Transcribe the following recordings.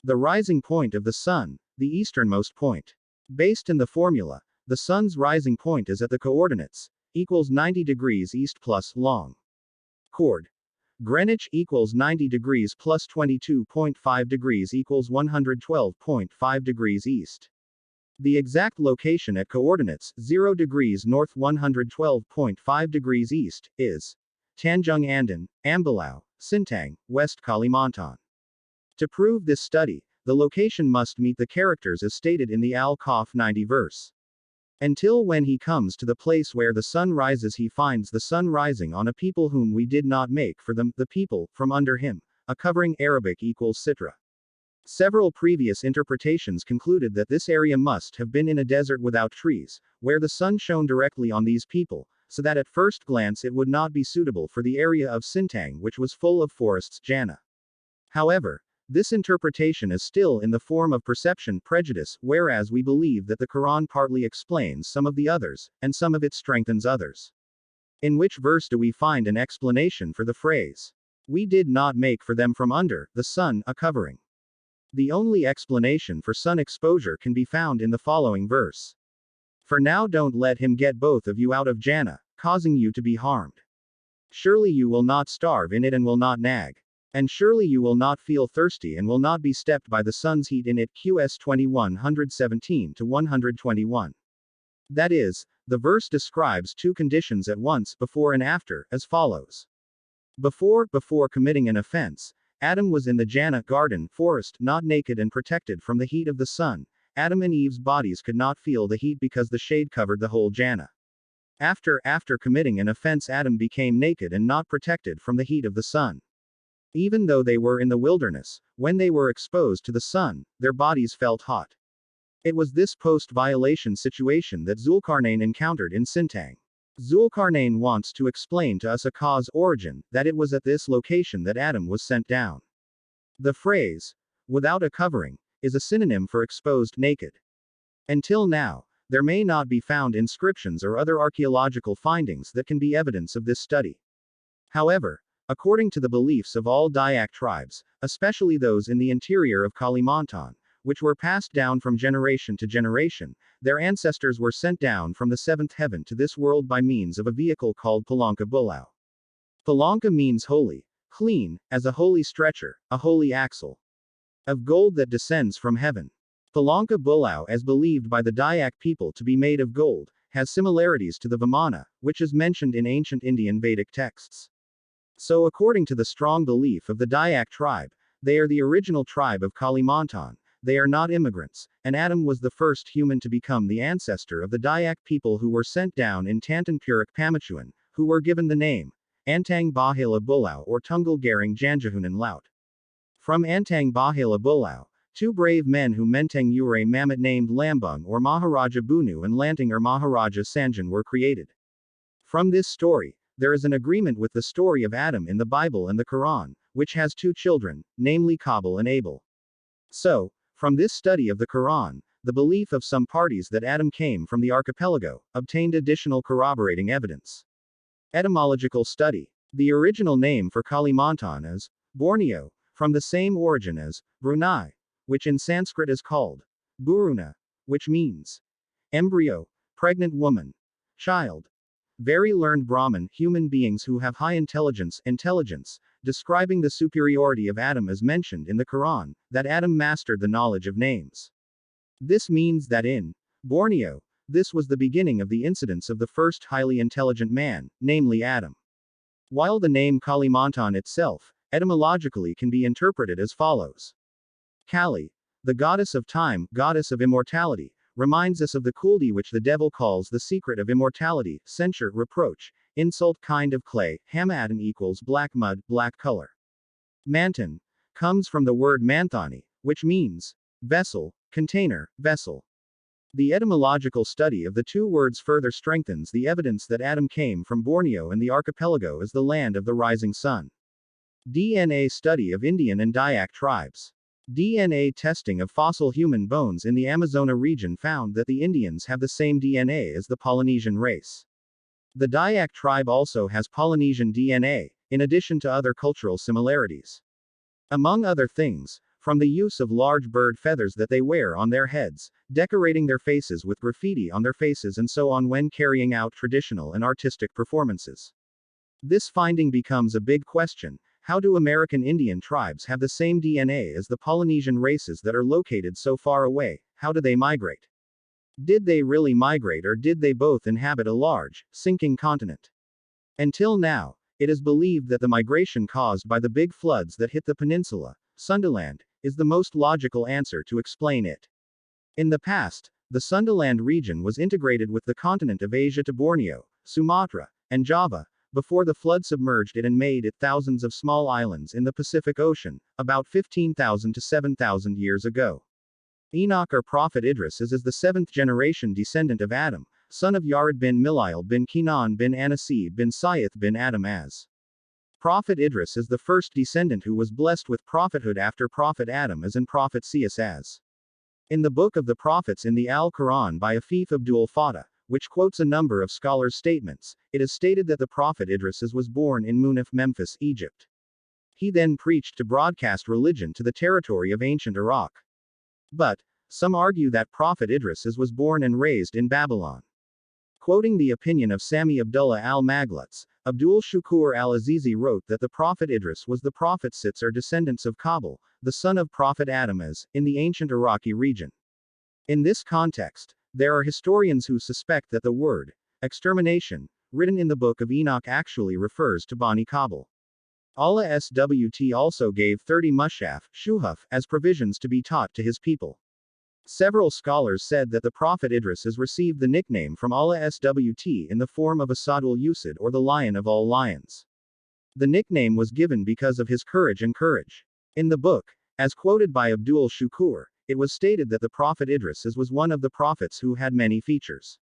The rising point of the sun, the easternmost point. Based in the formula, the sun's rising point is at the coordinates, equals 90 degrees east plus long. Chord. Greenwich equals 90 degrees plus 22.5 degrees equals 112.5 degrees east. The exact location at coordinates 0 degrees north 112.5 degrees east is Tanjung Andan, Ambalao, Sintang, West Kalimantan. To prove this study, the location must meet the characters as stated in the Al-Kahf 90 verse. Until when he comes to the place where the sun rises, he finds the sun rising on a people whom we did not make for them, the people, from under him, a covering Arabic equals Sitra. Several previous interpretations concluded that this area must have been in a desert without trees, where the sun shone directly on these people, so that at first glance it would not be suitable for the area of Sintang, which was full of forests Jannah. However, this interpretation is still in the form of perception prejudice, whereas we believe that the Quran partly explains some of the others, and some of it strengthens others. In which verse do we find an explanation for the phrase, "We did not make for them from under the sun a covering"? The only explanation for sun exposure can be found in the following verse. For now don't let him get both of you out of Jannah, causing you to be harmed. Surely you will not starve in it and will not nag. And surely you will not feel thirsty and will not be stepped by the sun's heat in it. QS 2117-121. That is, the verse describes two conditions at once, before and after, as follows. Before committing an offense, Adam was in the Jannah garden forest, not naked and protected from the heat of the sun. Adam and Eve's bodies could not feel the heat because the shade covered the whole Jannah. After committing an offense, Adam became naked and not protected from the heat of the sun. Even though they were in the wilderness, when they were exposed to the sun, their bodies felt hot. It was this post-violation situation that Zulkarnain encountered in Sintang. Zulkarnain wants to explain to us a cause origin, that it was at this location that Adam was sent down. The phrase, without a covering, is a synonym for exposed, naked. Until now, there may not be found inscriptions or other archaeological findings that can be evidence of this study. However, according to the beliefs of all Dayak tribes, especially those in the interior of Kalimantan, which were passed down from generation to generation, their ancestors were sent down from the seventh heaven to this world by means of a vehicle called Palangka Bulau. Palangka means holy, clean, as a holy stretcher, a holy axle of gold that descends from heaven. Palangka Bulau, as believed by the Dayak people to be made of gold, has similarities to the Vimana, which is mentioned in ancient Indian Vedic texts. So according to the strong belief of the Dayak tribe, they are the original tribe of Kalimantan, they are not immigrants, and Adam was the first human to become the ancestor of the Dayak people who were sent down in Tantanpurik Pamachuan, who were given the name, Antang Bahila Bulau or Tunggal Garing Janjahunan Laut. From Antang Bahila Bulau, two brave men who Menteng Ure Mamat named Lambung or Maharaja Bunu and Lanting or Maharaja Sanjan were created. From this story, there is an agreement with the story of Adam in the Bible and the Quran, which has two children, namely Kabil and Abel. So, from this study of the Quran, the belief of some parties that Adam came from the archipelago, obtained additional corroborating evidence. Etymological study. The original name for Kalimantan is Borneo, from the same origin as Brunei, which in Sanskrit is called Buruna, which means embryo, pregnant woman, child. Very learned Brahmin, human beings who have high intelligence, describing the superiority of Adam as mentioned in the Quran, that Adam mastered the knowledge of names. This means that in Borneo, this was the beginning of the incidence of the first highly intelligent man, namely Adam. While the name Kalimantan itself, etymologically can be interpreted as follows. Kali, the goddess of time, goddess of immortality, reminds us of the Kuldi which the devil calls the secret of immortality, censure, reproach, insult, kind of clay. Hamadan equals black mud, black color. Mantan comes from the word manthani, which means vessel, container, vessel. The etymological study of the two words further strengthens the evidence that Adam came from Borneo and the archipelago as the land of the rising sun. DNA study of Indian and Dayak tribes. DNA testing of fossil human bones in the Amazona region found that the Indians have the same DNA as the Polynesian race. The Dayak tribe also has Polynesian DNA, in addition to other cultural similarities. Among other things, From the use of large bird feathers that they wear on their heads, decorating their faces with graffiti on their faces and so on when carrying out traditional and artistic performances. This finding becomes a big question. How do American Indian tribes have the same DNA as the Polynesian races that are located so far away? How do they migrate? Did they really migrate or did they both inhabit a large, sinking continent? Until now, it is believed that the migration caused by the big floods that hit the peninsula, Sundaland, is the most logical answer to explain it. In the past, the Sundaland region was integrated with the continent of Asia to Borneo, Sumatra, and Java, before the flood submerged it and made it thousands of small islands in the Pacific Ocean, about 15,000 to 7,000 years ago. Enoch or Prophet Idris is the seventh-generation descendant of Adam, son of Yared bin Milail bin Kenan bin Anasib bin Saith bin Adam as. Prophet Idris is the first descendant who was blessed with prophethood after Prophet Adam as in Prophet Sias as. In the Book of the Prophets in the Al-Quran by Afif Abdul Fattah, which quotes a number of scholars' statements, it is stated that the prophet Idris was born in Munaf, Memphis, Egypt. He then preached to broadcast religion to the territory of ancient Iraq. But, some argue that Prophet Idris was born and raised in Babylon. Quoting the opinion of Sami Abdullah al-Maglutz, Abdul Shukur al-Azizi wrote that the prophet Idris was the prophet Sits or descendants of Kabil, the son of Prophet Adam as, in the ancient Iraqi region. In this context, there are historians who suspect that the word, extermination, written in the Book of Enoch actually refers to Bani Kabil. Allah SWT also gave 30 mushaf, shuhuf, as provisions to be taught to his people. Several scholars said that the prophet Idris has received the nickname from Allah SWT in the form of Asadul Usid or the lion of all lions. The nickname was given because of his courage. In the book, as quoted by Abdul Shukur, it was stated that the prophet Idris was one of the prophets who had many features.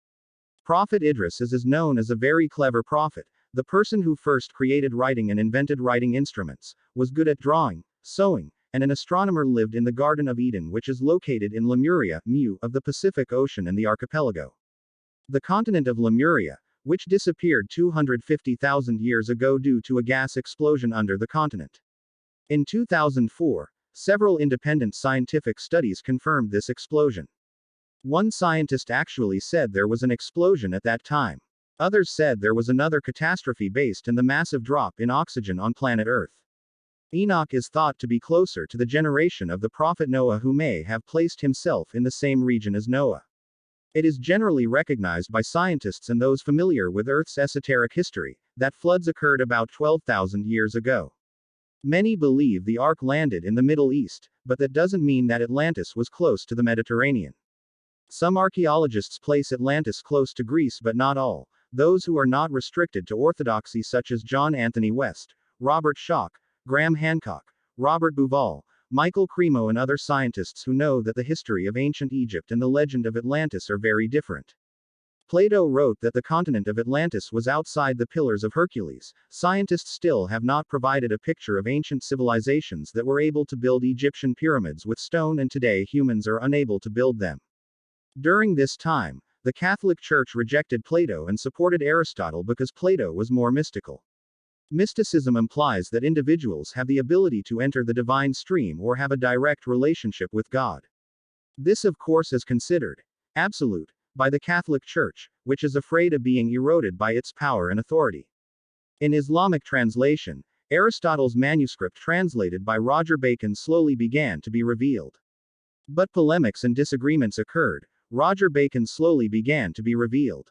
Prophet Idris is known as a very clever prophet, the person who first created writing and invented writing instruments, was good at drawing, sewing, and an astronomer lived in the Garden of Eden which is located in Lemuria, Mu, of the Pacific Ocean and the archipelago. The continent of Lemuria, which disappeared 250,000 years ago due to a gas explosion under the continent. In 2004, several independent scientific studies confirmed this explosion. One scientist actually said there was an explosion at that time. Others said there was another catastrophe based on the massive drop in oxygen on planet Earth. Enoch is thought to be closer to the generation of the prophet Noah, who may have placed himself in the same region as Noah. It is generally recognized by scientists and those familiar with Earth's esoteric history, that floods occurred about 12,000 years ago. Many believe the ark landed in the Middle East, but that doesn't mean that Atlantis was close to the Mediterranean. Some archaeologists place Atlantis close to Greece, but not all. Those who are not restricted to orthodoxy, such as John Anthony West, Robert Schoch, Graham Hancock, Robert Bouval, Michael Cremo, and other scientists who know that the history of ancient Egypt and the legend of Atlantis are very different. Plato wrote that the continent of Atlantis was outside the Pillars of Hercules. Scientists still have not provided a picture of ancient civilizations that were able to build Egyptian pyramids with stone, and today humans are unable to build them. During this time, the Catholic Church rejected Plato and supported Aristotle because Plato was more mystical. Mysticism implies that individuals have the ability to enter the divine stream or have a direct relationship with God. This, of course, is considered absolute by the Catholic Church, which is afraid of being eroded by its power and authority. In Islamic translation, Aristotle's manuscript translated by Roger Bacon slowly began to be revealed. But polemics and disagreements occurred. Roger Bacon slowly began to be revealed.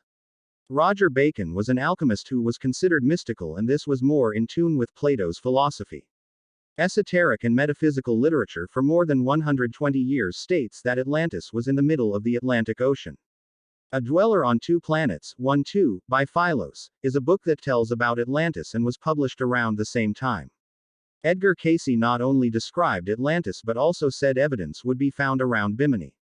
Roger Bacon was an alchemist who was considered mystical, and this was more in tune with Plato's philosophy. Esoteric and metaphysical literature for more than 120 years states that Atlantis was in the middle of the Atlantic Ocean. A Dweller on Two Planets, 1-2, by Philos, is a book that tells about Atlantis and was published around the same time. Edgar Cayce not only described Atlantis but also said evidence would be found around Bimini.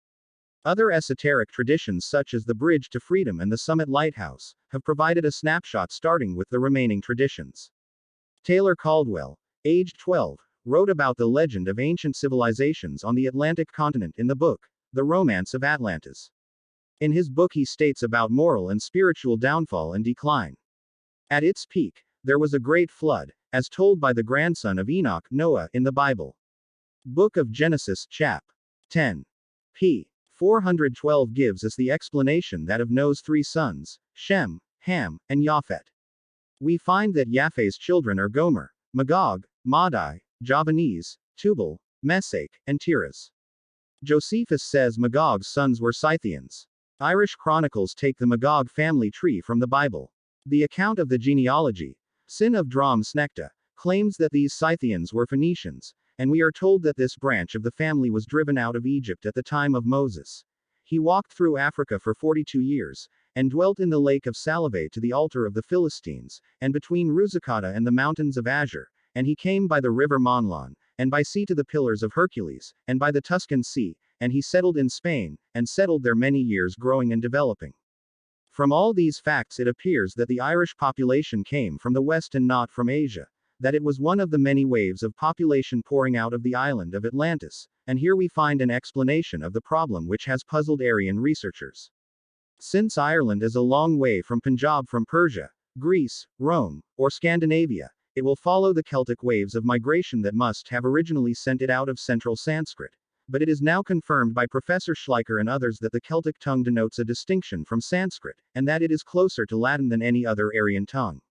Other esoteric traditions such as the Bridge to Freedom and the Summit Lighthouse have provided a snapshot starting with the remaining traditions. Taylor Caldwell, aged 12, wrote about the legend of ancient civilizations on the Atlantic continent in the book, The Romance of Atlantis. In his book he states about moral and spiritual downfall and decline. At its peak, there was a great flood, as told by the grandson of Enoch, Noah, in the Bible. Book of Genesis, chap. 10. p. 412 gives us the explanation that of Noah's 3 sons, Shem, Ham, and Japhet. We find that Japheth's children are Gomer, Magog, Madai, Javanese, Tubal, Meshach, and Tiras. Josephus says Magog's sons were Scythians. Irish chronicles take the Magog family tree from the Bible. The account of the genealogy, Sin of Dram Snechta, claims that these Scythians were Phoenicians, and we are told that this branch of the family was driven out of Egypt at the time of Moses. He walked through Africa for 42 years, and dwelt in the lake of Salivate to the altar of the Philistines, and between Ruzakata and the mountains of Azure, and he came by the river Monlon, and by sea to the pillars of Hercules, and by the Tuscan Sea, and he settled in Spain, and settled there many years growing and developing. From all these facts it appears that the Irish population came from the west and not from Asia, that it was one of the many waves of population pouring out of the island of Atlantis, and here we find an explanation of the problem which has puzzled Aryan researchers. Since Ireland is a long way from Punjab from Persia, Greece, Rome, or Scandinavia, it will follow the Celtic waves of migration that must have originally sent it out of Central Sanskrit. But it is now confirmed by Professor Schleicher and others that the Celtic tongue denotes a distinction from Sanskrit, and that it is closer to Latin than any other Aryan tongue.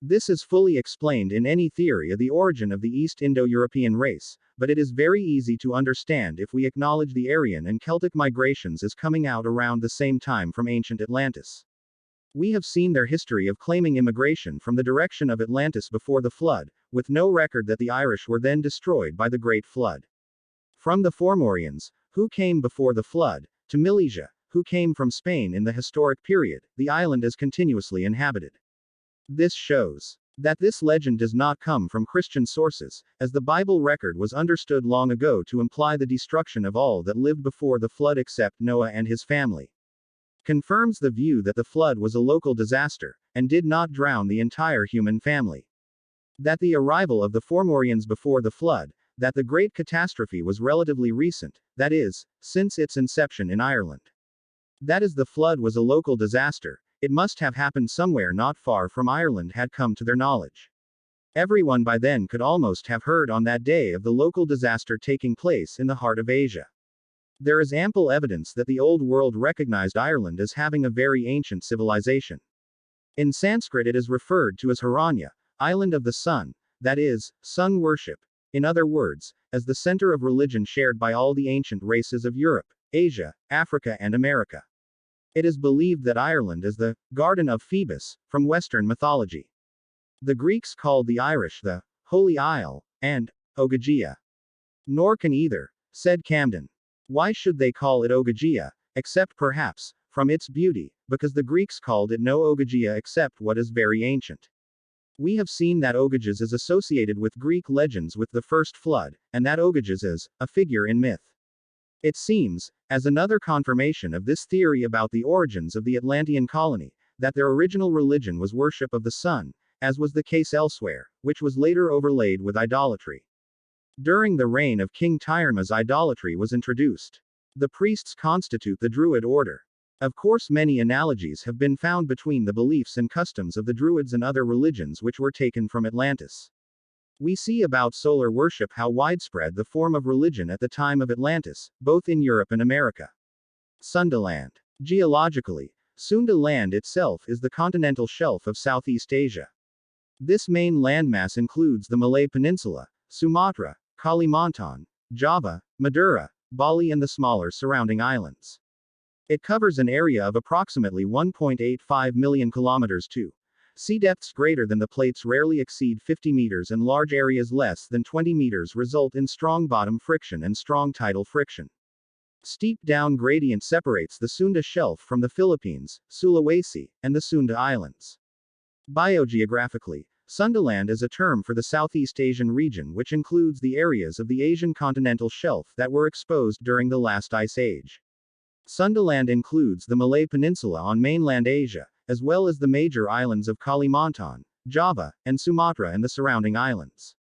This is fully explained in any theory of the origin of the East Indo-European race, but it is very easy to understand if we acknowledge the Aryan and Celtic migrations as coming out around the same time from ancient Atlantis. We have seen their history of claiming immigration from the direction of Atlantis before the flood, with no record that the Irish were then destroyed by the Great Flood. From the Formorians, who came before the flood, to Milesia, who came from Spain in the historic period, the island is continuously inhabited. This shows that this legend does not come from Christian sources, as the Bible record was understood long ago to imply the destruction of all that lived before the flood except Noah and his family. Confirms the view that the flood was a local disaster, and did not drown the entire human family. That the arrival of the Formorians before the flood, that the great catastrophe was relatively recent, that is, since its inception in Ireland. That is, the flood was a local disaster, it must have happened somewhere not far from Ireland had come to their knowledge. Everyone by then could almost have heard on that day of the local disaster taking place in the heart of Asia. There is ample evidence that the Old World recognized Ireland as having a very ancient civilization. In Sanskrit it is referred to as Hiranya, island of the sun, that is, sun worship. In other words, as the center of religion shared by all the ancient races of Europe, Asia, Africa and America. It is believed that Ireland is the Garden of Phoebus, from Western mythology. The Greeks called the Irish the Holy Isle, and Ogygia. Nor can either, said Camden. Why should they call it Ogygia, except perhaps, from its beauty, because the Greeks called it no Ogygia except what is very ancient. We have seen that Ogyges is associated with Greek legends with the first flood, and that Ogyges is a figure in myth. It seems, as another confirmation of this theory about the origins of the Atlantean colony, that their original religion was worship of the sun, as was the case elsewhere, which was later overlaid with idolatry. During the reign of King Tyrmas, idolatry was introduced. The priests constitute the Druid order. Of course, many analogies have been found between the beliefs and customs of the Druids and other religions which were taken from Atlantis. We see about solar worship how widespread the form of religion at the time of Atlantis, both in Europe and America. Sundaland. Geologically, Sunda land itself is the continental shelf of Southeast Asia. This main landmass includes the Malay Peninsula, Sumatra, Kalimantan, Java, Madura, Bali and the smaller surrounding islands. It covers an area of approximately 1.85 million kilometers to. Sea depths greater than the plates rarely exceed 50 meters and large areas less than 20 meters result in strong bottom friction and strong tidal friction. Steep down gradient separates the Sunda shelf from the Philippines, Sulawesi, and the Sunda Islands. Biogeographically, Sundaland is a term for the Southeast Asian region which includes the areas of the Asian continental shelf that were exposed during the last ice age. Sundaland includes the Malay Peninsula on mainland Asia, as well as the major islands of Kalimantan, Java, and Sumatra and the surrounding islands.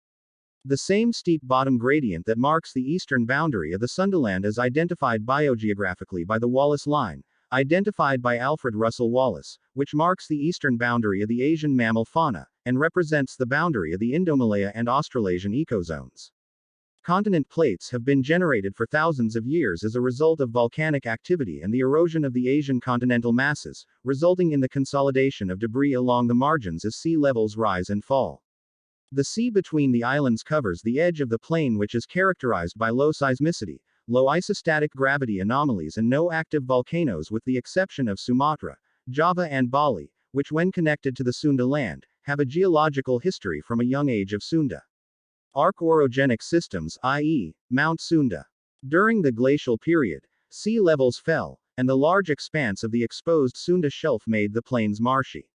The same steep bottom gradient that marks the eastern boundary of the Sundaland is identified biogeographically by the Wallace Line, identified by Alfred Russel Wallace, which marks the eastern boundary of the Asian mammal fauna, and represents the boundary of the Indomalaya and Australasian ecozones. Continent plates have been generated for thousands of years as a result of volcanic activity and the erosion of the Asian continental masses, resulting in the consolidation of debris along the margins as sea levels rise and fall. The sea between the islands covers the edge of the plain, which is characterized by low seismicity, low isostatic gravity anomalies, and no active volcanoes with the exception of Sumatra, Java, and Bali, which, when connected to the Sunda land, have a geological history from a young age of Sunda. Archorogenic systems, i.e., Mount Sunda. During the glacial period, sea levels fell, and the large expanse of the exposed Sunda shelf made the plains marshy.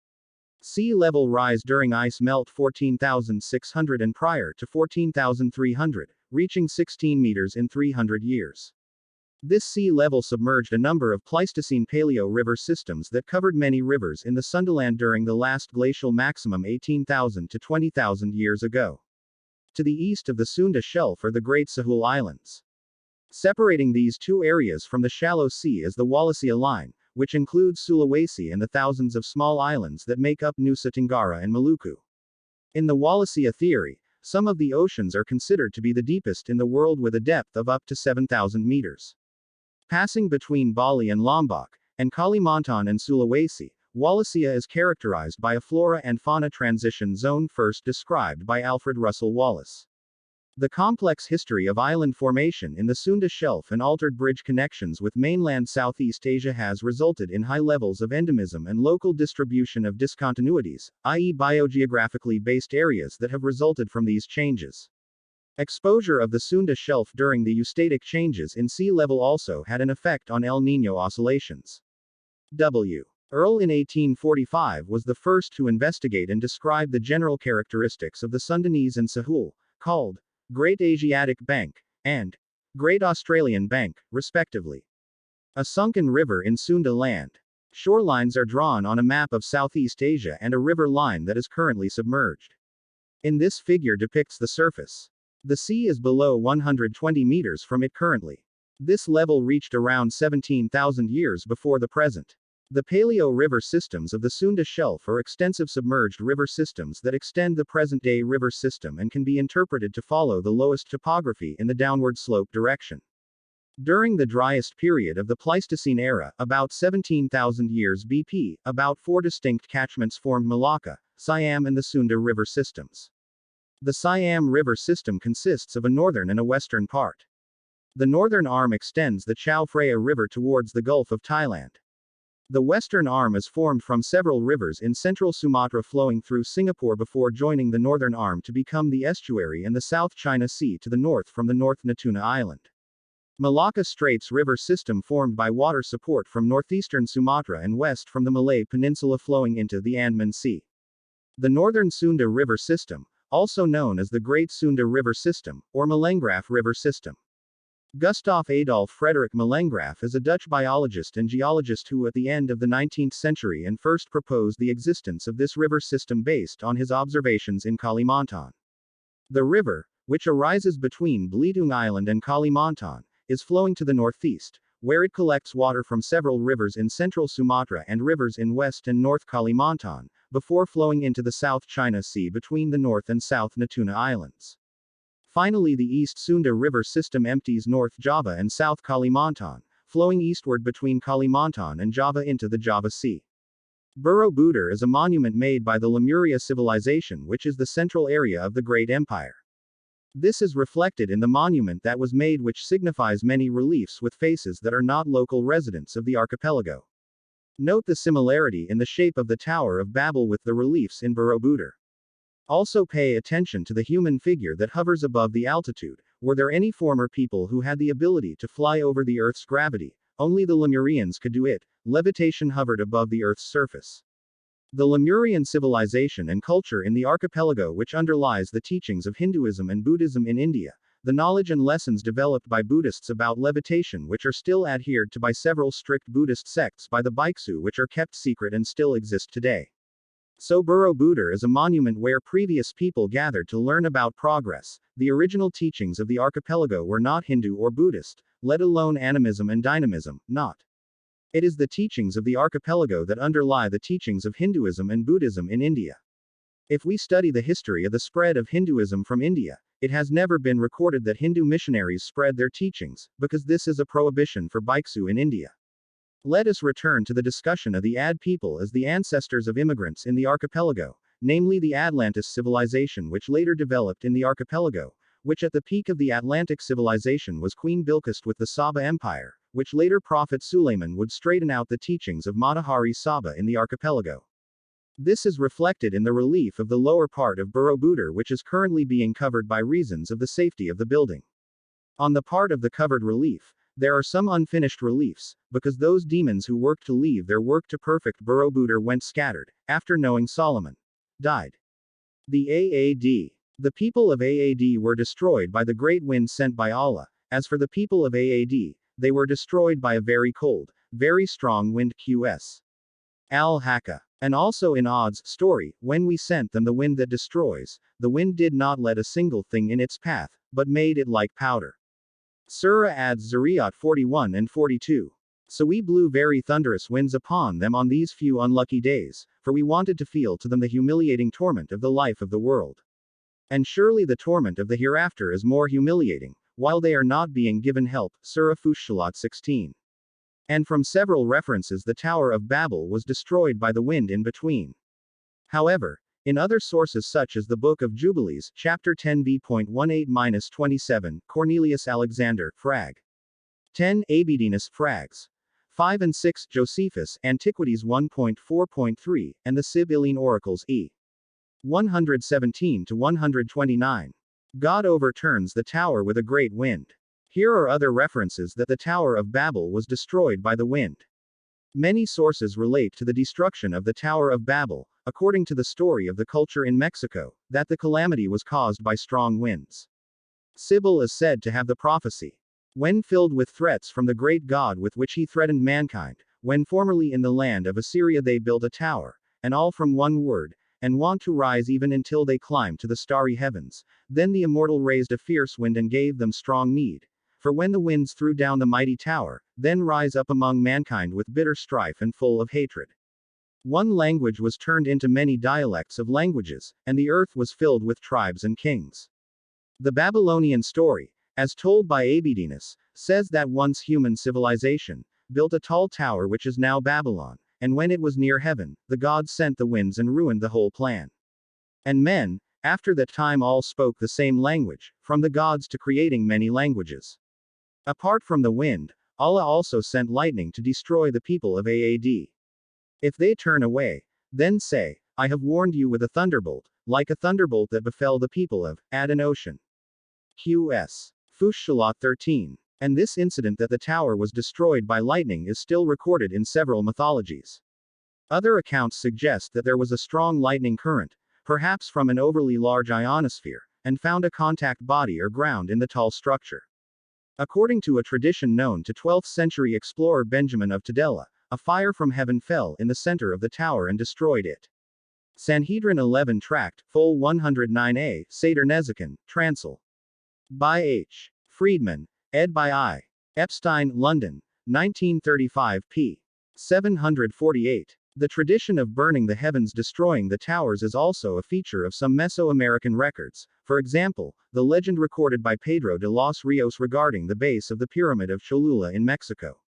Sea level rise during ice melt 14,600 and prior to 14,300, reaching 16 meters in 300 years. This sea level submerged a number of Pleistocene paleo river systems that covered many rivers in the Sundaland during the last glacial maximum 18,000 to 20,000 years ago. To the east of the Sunda shelf are the Great Sahul Islands. Separating these two areas from the shallow sea is the Wallacea Line, which includes Sulawesi and the thousands of small islands that make up Nusa Tenggara and Maluku. In the Wallacea theory, some of the oceans are considered to be the deepest in the world with a depth of up to 7,000 meters. Passing between Bali and Lombok, and Kalimantan and Sulawesi, Wallacea is characterized by a flora and fauna transition zone first described by Alfred Russel Wallace. The complex history of island formation in the Sunda Shelf and altered bridge connections with mainland Southeast Asia has resulted in high levels of endemism and local distribution of discontinuities, i.e., biogeographically based areas that have resulted from these changes. Exposure of the Sunda Shelf during the eustatic changes in sea level also had an effect on El Niño oscillations. W. Earl in 1845 was the first to investigate and describe the general characteristics of the Sundanese and Sahul, called Great Asiatic Bank, and Great Australian Bank, respectively. A sunken river in Sunda land. Shorelines are drawn on a map of Southeast Asia and a river line that is currently submerged. In this figure depicts the surface. The sea is below 120 meters from it currently. This level reached around 17,000 years before the present. The paleo river systems of the Sunda Shelf are extensive submerged river systems that extend the present-day river system and can be interpreted to follow the lowest topography in the downward slope direction. During the driest period of the Pleistocene era, about 17,000 years BP, about 4 distinct catchments formed Malacca, Siam, and the Sunda river systems. The Siam river system consists of a northern and a western part. The northern arm extends the Chao Phraya River towards the Gulf of Thailand. The western arm is formed from several rivers in central Sumatra flowing through Singapore before joining the northern arm to become the estuary and the South China Sea to the north from the North Natuna Island. Malacca Straits River system formed by water support from northeastern Sumatra and west from the Malay Peninsula flowing into the Andaman Sea. The northern Sunda River system, also known as the Great Sunda River System, or Malangraph River System. Gustav Adolf Frederick Malangraph is a Dutch biologist and geologist who at the end of the 19th century and first proposed the existence of this river system based on his observations in Kalimantan. The river, which arises between Belitung Island and Kalimantan, is flowing to the northeast, where it collects water from several rivers in central Sumatra and rivers in west and north Kalimantan, before flowing into the South China Sea between the North and South Natuna Islands. Finally, the East Sunda River system empties North Java and South Kalimantan, flowing eastward between Kalimantan and Java into the Java Sea. Borobudur is a monument made by the Lemuria civilization, which is the central area of the Great Empire. This is reflected in the monument that was made, which signifies many reliefs with faces that are not local residents of the archipelago. Note the similarity in the shape of the Tower of Babel with the reliefs in Borobudur. Also pay attention to the human figure that hovers above the altitude. Were there any former people who had the ability to fly over the Earth's gravity? Only the Lemurians could do it. Levitation hovered above the Earth's surface. The Lemurian civilization and culture in the archipelago, which underlies the teachings of Hinduism and Buddhism in India, the knowledge and lessons developed by Buddhists about levitation, which are still adhered to by several strict Buddhist sects by the Bhiksu, which are kept secret and still exist today. So Borobudur is a monument where previous people gathered to learn about progress. The original teachings of the archipelago were not Hindu or Buddhist, let alone animism and dynamism, not. It is the teachings of the archipelago that underlie the teachings of Hinduism and Buddhism in India. If we study the history of the spread of Hinduism from India, it has never been recorded that Hindu missionaries spread their teachings, because this is a prohibition for bhiksu in India. Let us return to the discussion of the Ad people as the ancestors of immigrants in the archipelago, namely the Atlantis civilization which later developed in the archipelago, which at the peak of the Atlantic civilization was Queen Bilqis with the Saba Empire, which later Prophet Suleiman would straighten out the teachings of Matahari Saba in the archipelago. This is reflected in the relief of the lower part of Borobudur, which is currently being covered by reasons of the safety of the building. On the part of the covered relief, there are some unfinished reliefs, because those demons who worked to leave their work to perfect Borobudur went scattered, after knowing Solomon died. The Aad. The people of Aad were destroyed by the great wind sent by Allah. As for the people of Aad, they were destroyed by a very cold, very strong wind Qs. Al-Haka. And also in Ad's story, when we sent them the wind that destroys, the wind did not let a single thing in its path, but made it like powder. Surah Ad-Zariyat 41 and 42. So we blew very thunderous winds upon them on these few unlucky days, for we wanted to feel to them the humiliating torment of the life of the world. And surely the torment of the hereafter is more humiliating, while they are not being given help. Surah Fussilat 16. And from several references the Tower of Babel was destroyed by the wind in between. However, in other sources such as the Book of Jubilees, chapter 10b.18-27, Cornelius Alexander, Frag. 10, Abedinus, Frags. 5 and 6, Josephus, Antiquities 1.4.3, and the Sibylline Oracles e. 117-129. God overturns the tower with a great wind. Here are other references that the Tower of Babel was destroyed by the wind. Many sources relate to the destruction of the Tower of Babel, according to the story of the culture in Mexico, that the calamity was caused by strong winds. Sibyl is said to have the prophecy. When filled with threats from the great God with which he threatened mankind, when formerly in the land of Assyria they built a tower, and all from one word, and want to rise even until they climb to the starry heavens, then the immortal raised a fierce wind and gave them strong need. For when the winds threw down the mighty tower, then rise up among mankind with bitter strife and full of hatred. One language was turned into many dialects of languages, and the earth was filled with tribes and kings. The Babylonian story, as told by Abedinus, says that once human civilization built a tall tower which is now Babylon, and when it was near heaven, the gods sent the winds and ruined the whole plan. And men, after that time all spoke the same language, from the gods to creating many languages. Apart from the wind, Allah also sent lightning to destroy the people of Aad. If they turn away, then say, I have warned you with a thunderbolt, like a thunderbolt that befell the people of Ad and Ocean. Qs. Fussilat 13. And this incident that the tower was destroyed by lightning is still recorded in several mythologies. Other accounts suggest that there was a strong lightning current, perhaps from an overly large ionosphere, and found a contact body or ground in the tall structure. According to a tradition known to 12th century explorer Benjamin of Tudela, a fire from heaven fell in the center of the tower and destroyed it. Sanhedrin 11 Tract, Fol 109a, Seder Nezikin, Transl. By H. Friedman, ed. by I. Epstein, London, 1935 p. 748. The tradition of burning the heavens destroying the towers is also a feature of some Mesoamerican records, for example, the legend recorded by Pedro de los Rios regarding the base of the Pyramid of Cholula in Mexico.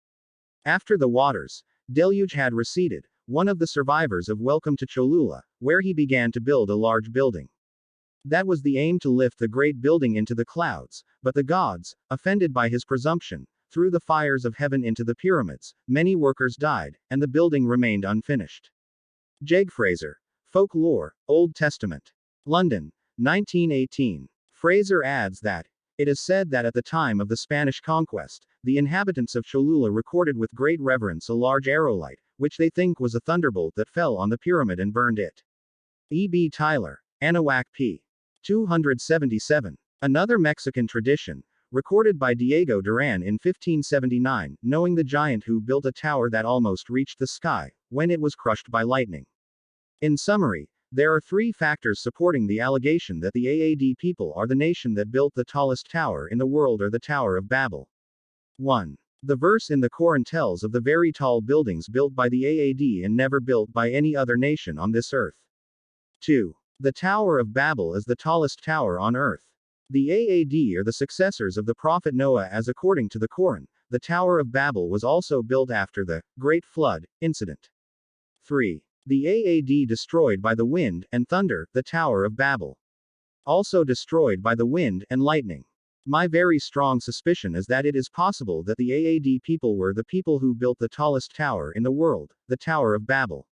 After the waters' deluge had receded, one of the survivors of Welcome to Cholula, where he began to build a large building. That was the aim, to lift the great building into the clouds, but the gods, offended by his presumption, threw the fires of heaven into the pyramids, many workers died, and the building remained unfinished. Jeg Fraser. Folklore, Old Testament. London, 1918. Fraser adds that, it is said that at the time of the Spanish conquest, the inhabitants of Cholula recorded with great reverence a large aerolite, which they think was a thunderbolt that fell on the pyramid and burned it. E. B. Tyler. Anahuac p. 277. Another Mexican tradition, recorded by Diego Duran in 1579, knowing the giant who built a tower that almost reached the sky, when it was crushed by lightning. In summary, there are three factors supporting the allegation that the Aad people are the nation that built the tallest tower in the world, or the Tower of Babel. 1. The verse in the Quran tells of the very tall buildings built by the Aad and never built by any other nation on this earth. 2. The Tower of Babel is the tallest tower on earth. The Aad are the successors of the prophet Noah, as according to the Quran, the Tower of Babel was also built after the Great Flood incident. 3. The Aad destroyed by the wind and thunder, the Tower of Babel. Also destroyed by the wind and lightning. My very strong suspicion is that it is possible that the Aad people were the people who built the tallest tower in the world, the Tower of Babel.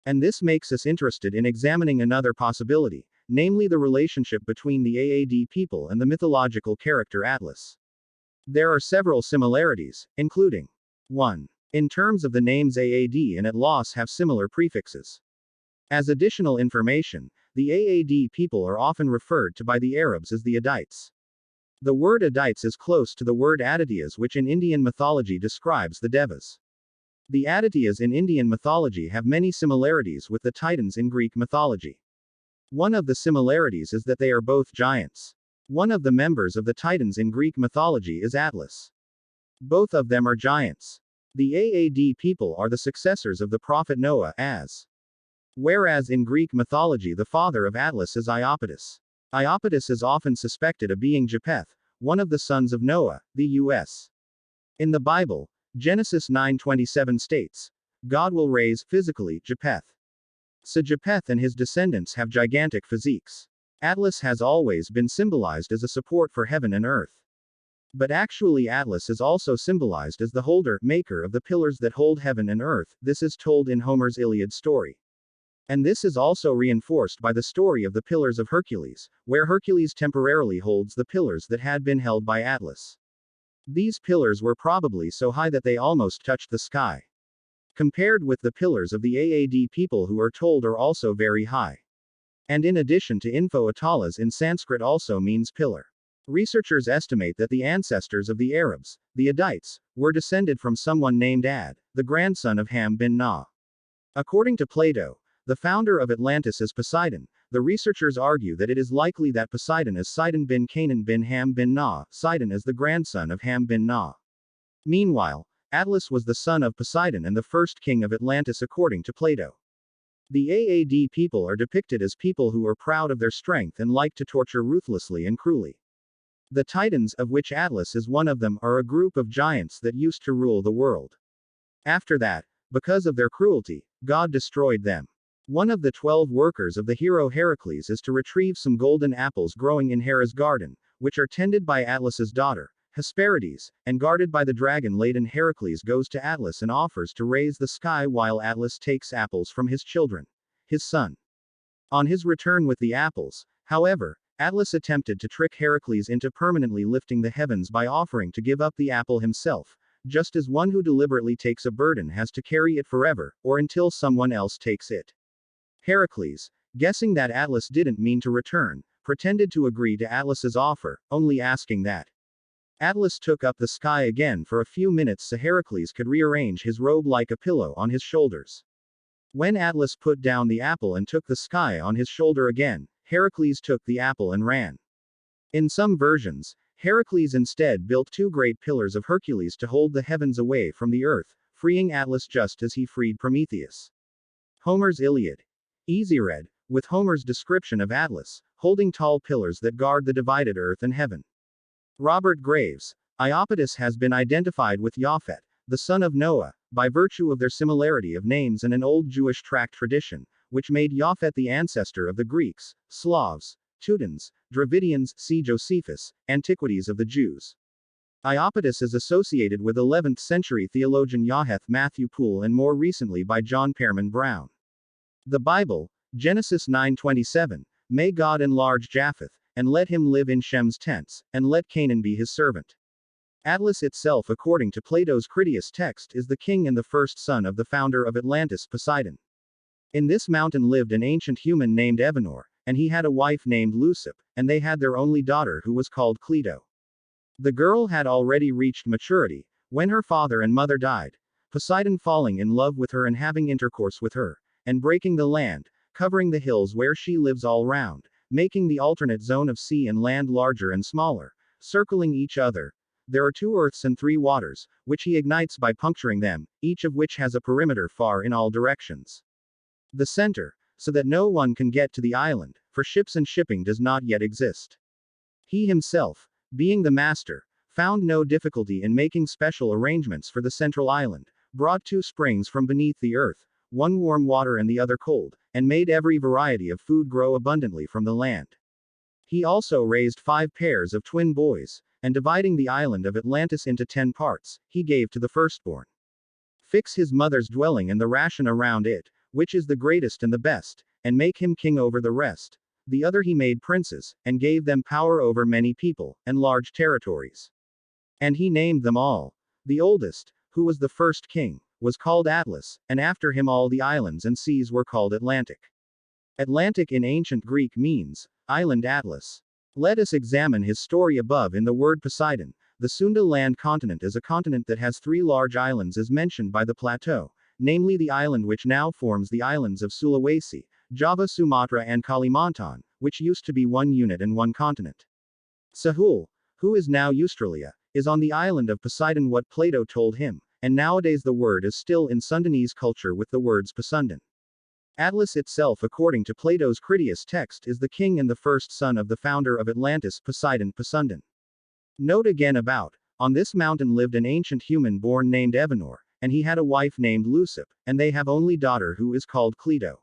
And this makes us interested in examining another possibility, namely the relationship between the Aad people and the mythological character Atlas. There are several similarities, including 1. In terms of the names Aad and Atlas have similar prefixes. As additional information, the Aad people are often referred to by the Arabs as the Adites. The word Adites is close to the word Adityas, which in Indian mythology describes the Devas. The Adityas in Indian mythology have many similarities with the Titans in Greek mythology. One of the similarities is that they are both giants. One of the members of the Titans in Greek mythology is Atlas. Both of them are giants. The Aad people are the successors of the prophet Noah, whereas in Greek mythology the father of Atlas is Iapetus. Iapetus is often suspected of being Japheth, one of the sons of Noah, the U.S. In the Bible, Genesis 9:27 states, God will raise, physically, Japheth. So Japheth and his descendants have gigantic physiques. Atlas has always been symbolized as a support for heaven and earth. But actually Atlas is also symbolized as the holder, maker of the pillars that hold heaven and earth. This is told in Homer's Iliad story. And this is also reinforced by the story of the Pillars of Hercules, where Hercules temporarily holds the pillars that had been held by Atlas. These pillars were probably so high that they almost touched the sky. Compared with the pillars of the Aad people, who are told are also very high. And in addition to info, Atalas in Sanskrit also means pillar. Researchers estimate that the ancestors of the Arabs, the Adites, were descended from someone named Ad, the grandson of Ham bin Na. According to Plato, the founder of Atlantis is Poseidon. The researchers argue that it is likely that Poseidon is Sidon bin Canaan bin Ham bin Na, Sidon is the grandson of Ham bin Na. Meanwhile, Atlas was the son of Poseidon and the first king of Atlantis according to Plato. The Aad people are depicted as people who are proud of their strength and like to torture ruthlessly and cruelly. The Titans, of which Atlas is one of them, are a group of giants that used to rule the world. After that, because of their cruelty, God destroyed them. One of the 12 workers of the hero Heracles is to retrieve some golden apples growing in Hera's garden, which are tended by Atlas's daughter, Hesperides, and guarded by the dragon-laden Heracles goes to Atlas and offers to raise the sky while Atlas takes apples from his children, his son. On his return with the apples, however, Atlas attempted to trick Heracles into permanently lifting the heavens by offering to give up the apple himself, just as one who deliberately takes a burden has to carry it forever, or until someone else takes it. Heracles, guessing that Atlas didn't mean to return, pretended to agree to Atlas's offer, only asking that Atlas took up the sky again for a few minutes so Heracles could rearrange his robe like a pillow on his shoulders. When Atlas put down the apple and took the sky on his shoulder again, Heracles took the apple and ran. In some versions, Heracles instead built 2 great pillars of Hercules to hold the heavens away from the earth, freeing Atlas just as he freed Prometheus. Homer's Iliad. Easy read, with Homer's description of Atlas, holding tall pillars that guard the divided earth and heaven. Robert Graves. Iapetus has been identified with Japhet, the son of Noah, by virtue of their similarity of names and an old Jewish tract tradition, which made Japhet the ancestor of the Greeks, Slavs, Teutons, Dravidians. See Josephus, Antiquities of the Jews. Iapetus is associated with 11th century theologian Yaheth Matthew Poole and more recently by John Pearman Brown. The Bible, Genesis 9:27, may God enlarge Japheth, and let him live in Shem's tents, and let Canaan be his servant. Atlas itself, according to Plato's Critias text, is the king and the first son of the founder of Atlantis, Poseidon. In this mountain lived an ancient human named Evenor, and he had a wife named Leucippe, and they had their only daughter who was called Cleito. The girl had already reached maturity when her father and mother died, Poseidon falling in love with her and having intercourse with her, and breaking the land, covering the hills where she lives all round, making the alternate zone of sea and land larger and smaller, circling each other. There are 2 earths and 3 waters, which he ignites by puncturing them, each of which has a perimeter far in all directions. The center, so that no one can get to the island, for ships and shipping does not yet exist. He himself, being the master, found no difficulty in making special arrangements for the central island, brought 2 springs from beneath the earth, one warm water and the other cold, and made every variety of food grow abundantly from the land. He also raised 5 pairs of twin boys, and dividing the island of Atlantis into 10 parts, he gave to the firstborn. Fix his mother's dwelling and the ration around it, which is the greatest and the best, and make him king over the rest. The other he made princes, and gave them power over many people, and large territories. And he named them all. The oldest, who was the first king, was called Atlas, and after him all the islands and seas were called Atlantic. Atlantic in ancient Greek means, island Atlas. Let us examine his story above in the word Poseidon. The Sunda land continent is a continent that has 3 large islands as mentioned by the plateau, namely the island which now forms the islands of Sulawesi, Java, Sumatra and Kalimantan, which used to be one unit and one continent. Sahul, who is now Australia, is on the island of Poseidon, what Plato told him, and nowadays the word is still in Sundanese culture with the words Pasundan. Atlas itself, according to Plato's Critias text, is the king and the first son of the founder of Atlantis, Poseidon Pasundan. Note again about, on this mountain lived an ancient human born named Evanor, and he had a wife named Lucip, and they have only daughter who is called Cleito.